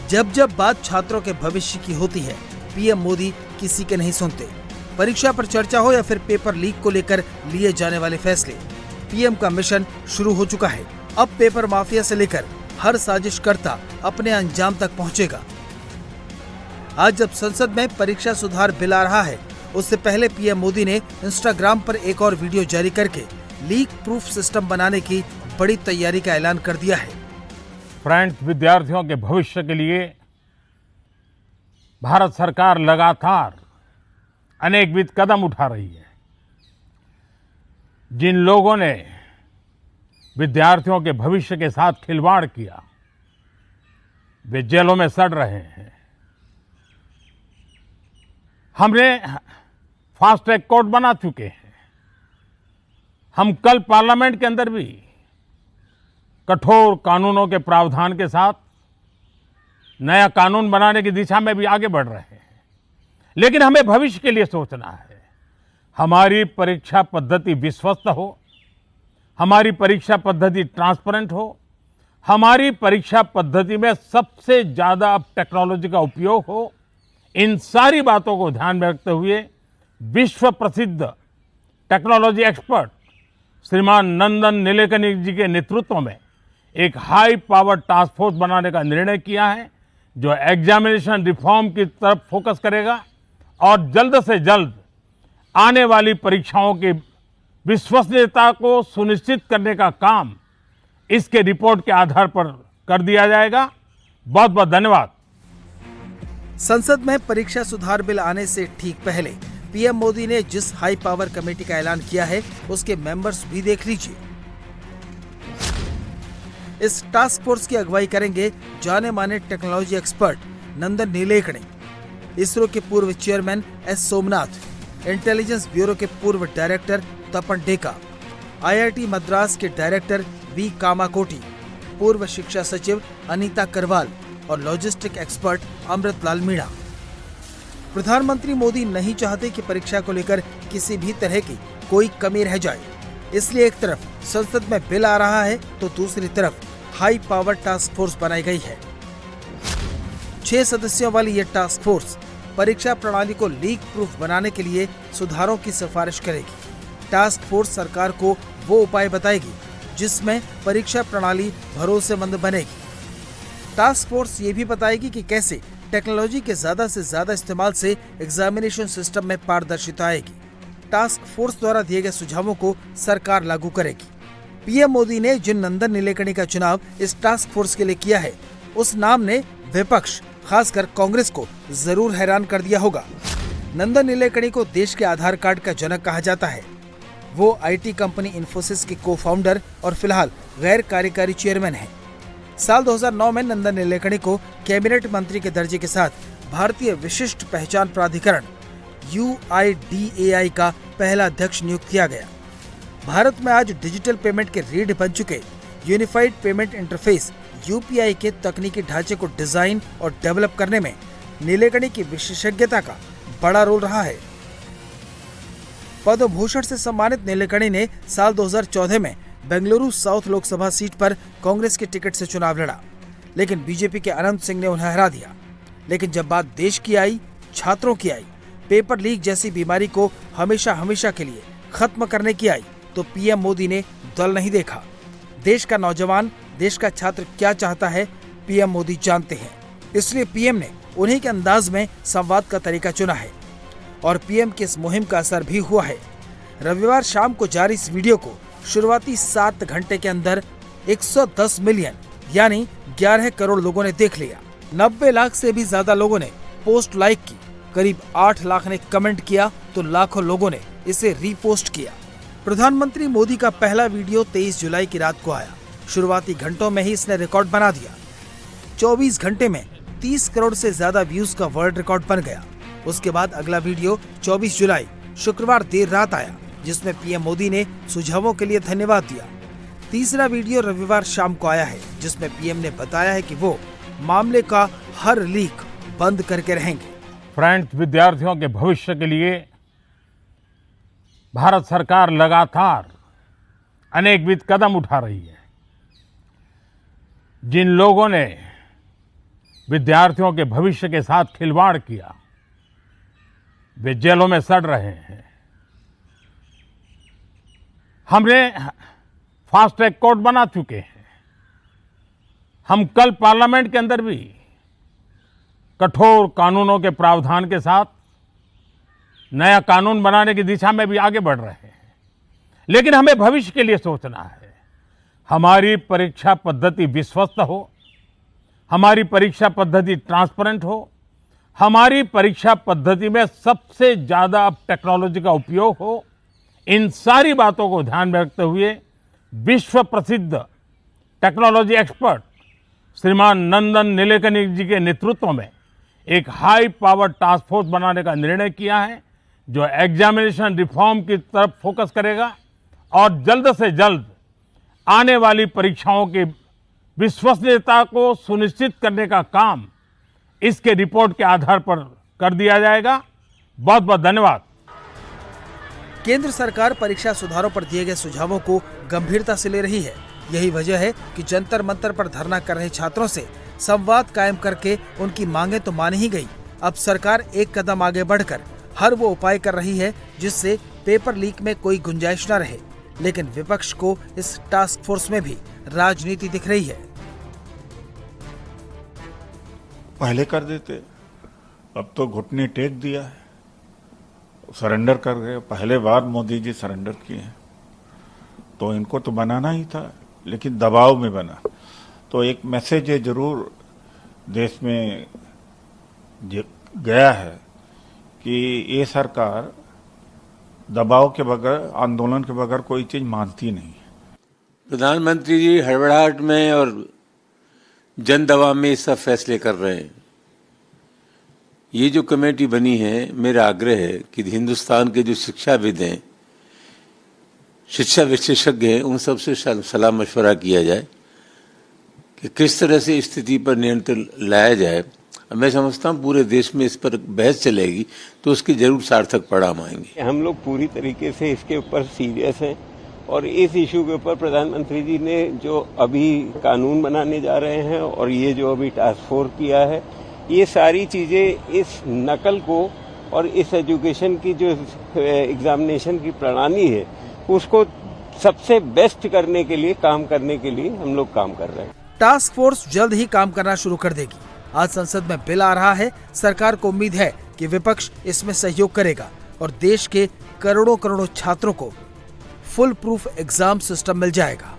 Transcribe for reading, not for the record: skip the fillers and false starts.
जब जब बात छात्रों के भविष्य की होती है, पीएम मोदी किसी के नहीं सुनते। परीक्षा पर चर्चा हो या फिर पेपर लीक को लेकर लिए जाने वाले फैसले, पीएम का मिशन शुरू हो चुका है। अब पेपर माफिया से लेकर हर साजिशकर्ता अपने अंजाम तक पहुंचेगा। आज जब संसद में परीक्षा सुधार बिल आ रहा है, उससे पहले पीएम मोदी ने इंस्टाग्राम पर एक और वीडियो जारी करके लीक प्रूफ सिस्टम बनाने की बड़ी तैयारी का ऐलान कर दिया है। फ्रेंड्स, विद्यार्थियों के भविष्य के लिए भारत सरकार लगातार अनेकविध कदम उठा रही है। जिन लोगों ने विद्यार्थियों के भविष्य के साथ खिलवाड़ किया, वे जेलों में सड़ रहे हैं। हमने फास्ट ट्रैक कोर्ट बना चुके हैं। हम कल पार्लियामेंट के अंदर भी कठोर कानूनों के प्रावधान के साथ नया कानून बनाने की दिशा में भी आगे बढ़ रहे हैं। लेकिन हमें भविष्य के लिए सोचना है। हमारी परीक्षा पद्धति विश्वस्त हो, हमारी परीक्षा पद्धति ट्रांसपेरेंट हो, हमारी परीक्षा पद्धति में सबसे ज्यादा अब टेक्नोलॉजी का उपयोग हो। इन सारी बातों को ध्यान में रखते हुए विश्व प्रसिद्ध टेक्नोलॉजी एक्सपर्ट श्रीमान नंदन नीलेकनी जी के नेतृत्व में एक हाई पावर टास्क फोर्स बनाने का निर्णय किया है, जो एग्जामिनेशन रिफॉर्म की तरफ फोकस करेगा और जल्द से जल्द आने वाली परीक्षाओं की विश्वसनीयता को सुनिश्चित करने का काम इसके रिपोर्ट के आधार पर कर दिया जाएगा। बहुत बहुत धन्यवाद। संसद में परीक्षा सुधार बिल आने से ठीक पहले पीएम मोदी ने जिस हाई पावर कमेटी का ऐलान किया है, उसके मेंबर्स भी देख लीजिए। इस टास्क फोर्स की अगुवाई करेंगे जाने माने टेक्नोलॉजी एक्सपर्ट नंदन नीलेकणी, इसरो के पूर्व chairman S Somnath, intelligence bureau के पूर्व डायरेक्टर तपन डेका, आईआईटी मद्रास के डायरेक्टर वी कामाकोटी, पूर्व शिक्षा सचिव अनीता करवाल और लॉजिस्टिक एक्सपर्ट अमृतलाल मीणा। प्रधानमंत्री मोदी नहीं चाहते कि परीक्षा को लेकर किसी भी तरह की कोई कमी रह जाए, इसलिए एक तरफ संसद में बिल आ रहा है तो दूसरी तरफ हाई पावर टास्क फोर्स बनाई गई है। 6 सदस्यों वाली यह टास्क फोर्स परीक्षा प्रणाली को लीक प्रूफ बनाने के लिए सुधारों की सिफारिश करेगी। टास्क फोर्स सरकार को वो उपाय बताएगी जिसमें परीक्षा प्रणाली भरोसेमंद बनेगी। टास्क फोर्स ये भी बताएगी कि कैसे टेक्नोलॉजी के ज्यादा से ज्यादा इस्तेमाल से एग्जामिनेशन सिस्टम में पारदर्शिता आएगी। टास्क फोर्स द्वारा दिए गए सुझावों को सरकार लागू करेगी। पीएम मोदी ने जिन नंदन नीलेकणी का चुनाव इस टास्क फोर्स के लिए किया है, उस नाम ने विपक्ष खासकर कांग्रेस को जरूर हैरान कर दिया होगा। नंदन नीलेकणी को देश के आधार कार्ड का जनक कहा जाता है। वो आईटी कंपनी इन्फोसिस के को फाउंडर और फिलहाल गैर कार्यकारी चेयरमैन हैं। साल 2009 में नंदन नीलेकणी को कैबिनेट मंत्री के दर्जे के साथ भारतीय विशिष्ट पहचान प्राधिकरण UIDAI का पहला अध्यक्ष नियुक्त किया गया। भारत में आज डिजिटल पेमेंट के रीढ़ बन चुके यूनिफाइड पेमेंट इंटरफेस UPI के तकनीकी ढांचे को डिजाइन और डेवलप करने में नीलेकणी की विशेषज्ञता का बड़ा रोल रहा है। पद्म भूषण से सम्मानित नीलेकणी ने साल 2014 में बेंगलुरु साउथ लोकसभा सीट पर कांग्रेस के टिकट से चुनाव लड़ा, लेकिन बीजेपी के अनंत सिंह ने उन्हें हरा दिया। लेकिन जब बात देश की आई, छात्रों की आई, पेपर लीक जैसी बीमारी को हमेशा के लिए खत्म करने की आई, तो पीएम मोदी ने दल नहीं देखा। देश का नौजवान, देश का छात्र क्या चाहता है, पीएम मोदी जानते हैं। इसलिए पीएम ने उन्हीं के अंदाज में संवाद का तरीका चुना है और पीएम की इस मुहिम का असर भी हुआ है। रविवार शाम को जारी इस वीडियो को शुरुआती 7 घंटे के अंदर 110 मिलियन यानी 11 करोड़ लोगों ने देख लिया। 90 लाख से भी ज्यादा लोगों ने पोस्ट लाइक की, करीब 8 लाख ने कमेंट किया तो लाखों लोगों ने इसे रीपोस्ट किया। प्रधानमंत्री मोदी का पहला वीडियो 23 जुलाई की रात को आया। शुरुआती घंटों में ही इसने रिकॉर्ड बना दिया। 24 घंटे में 30 करोड़ से ज्यादा व्यूज का वर्ल्ड रिकॉर्ड बन गया। उसके बाद अगला वीडियो 24 जुलाई शुक्रवार देर रात आया, जिसमें पीएम मोदी ने सुझावों के लिए धन्यवाद दिया। तीसरा वीडियो रविवार शाम को आया है, जिसमें पीएम ने बताया है कि वो मामले का हर लीक बंद करके रहेंगे। फ्रेंड्स, विद्यार्थियों के भविष्य के लिए भारत सरकार लगातार अनेकविध कदम उठा रही है। जिन लोगों ने विद्यार्थियों के भविष्य के साथ खिलवाड़ किया, वे जेलों में सड़ रहे हैं। हमने फास्ट ट्रैक कोर्ट बना चुके हैं। हम कल पार्लियामेंट के अंदर भी कठोर कानूनों के प्रावधान के साथ नया कानून बनाने की दिशा में भी आगे बढ़ रहे हैं। लेकिन हमें भविष्य के लिए सोचना है। हमारी परीक्षा पद्धति विश्वस्त हो, हमारी परीक्षा पद्धति ट्रांसपेरेंट हो, हमारी परीक्षा पद्धति में सबसे ज्यादा अब टेक्नोलॉजी का उपयोग हो। इन सारी बातों को ध्यान में रखते हुए विश्व प्रसिद्ध टेक्नोलॉजी एक्सपर्ट श्रीमान नंदन नीलेकनी जी के नेतृत्व में एक हाई पावर टास्क फोर्स बनाने का निर्णय किया है, जो एग्जामिनेशन रिफॉर्म की तरफ फोकस करेगा और जल्द से जल्द आने वाली परीक्षाओं की विश्वसनीयता को सुनिश्चित करने का काम इसके रिपोर्ट के आधार पर कर दिया जाएगा। बहुत बहुत धन्यवाद। केंद्र सरकार परीक्षा सुधारों पर दिए गए सुझावों को गंभीरता से ले रही है। यही वजह है कि जंतर मंतर पर धरना कर रहे छात्रों से संवाद कायम करके उनकी मांगे तो मान ही गई। अब सरकार एक कदम आगे बढ़कर हर वो उपाय कर रही है जिससे पेपर लीक में कोई गुंजाइश न रहे। लेकिन विपक्ष को इस टास्क फोर्स में भी राजनीति दिख रही है। पहले कर देते, अब तो घुटने टेक दिया है, सरेंडर कर गए। पहले बार मोदी जी सरेंडर किए हैं, तो इनको तो बनाना ही था, लेकिन दबाव में बना। तो एक मैसेज है जरूर देश में गया है कि ये सरकार दबाव के बगैर, आंदोलन के बगैर कोई चीज मानती नहीं। प्रधानमंत्री जी हड़बड़ाहट में और जन दबाव में सब फैसले कर रहे हैं। ये जो कमेटी बनी है, मेरा आग्रह है कि हिंदुस्तान के जो शिक्षाविद हैं, शिक्षा विशेषज्ञ हैं, उन सबसे सलाह मशवरा किया जाए कि किस तरह से स्थिति पर नियंत्रण लाया जाए। मैं समझता हूँ पूरे देश में इस पर बहस चलेगी तो उसकी जरूर सार्थक परिणाम आएंगे। हम लोग पूरी तरीके से इसके ऊपर सीरियस हैं और इस इशू के ऊपर प्रधानमंत्री जी ने जो अभी कानून बनाने जा रहे हैं और ये जो अभी टास्क फोर्स किया है, ये सारी चीजें इस नकल को और इस एजुकेशन की जो एग्जामिनेशन की प्रणाली है उसको सबसे बेस्ट करने के लिए, काम करने के लिए हम लोग काम कर रहे हैं। टास्क फोर्स जल्द ही काम करना शुरू कर देगी। आज संसद में बिल आ रहा है। सरकार को उम्मीद है कि विपक्ष इसमें सहयोग करेगा और देश के करोड़ों करोड़ों छात्रों को फुल प्रूफ एग्जाम सिस्टम मिल जाएगा।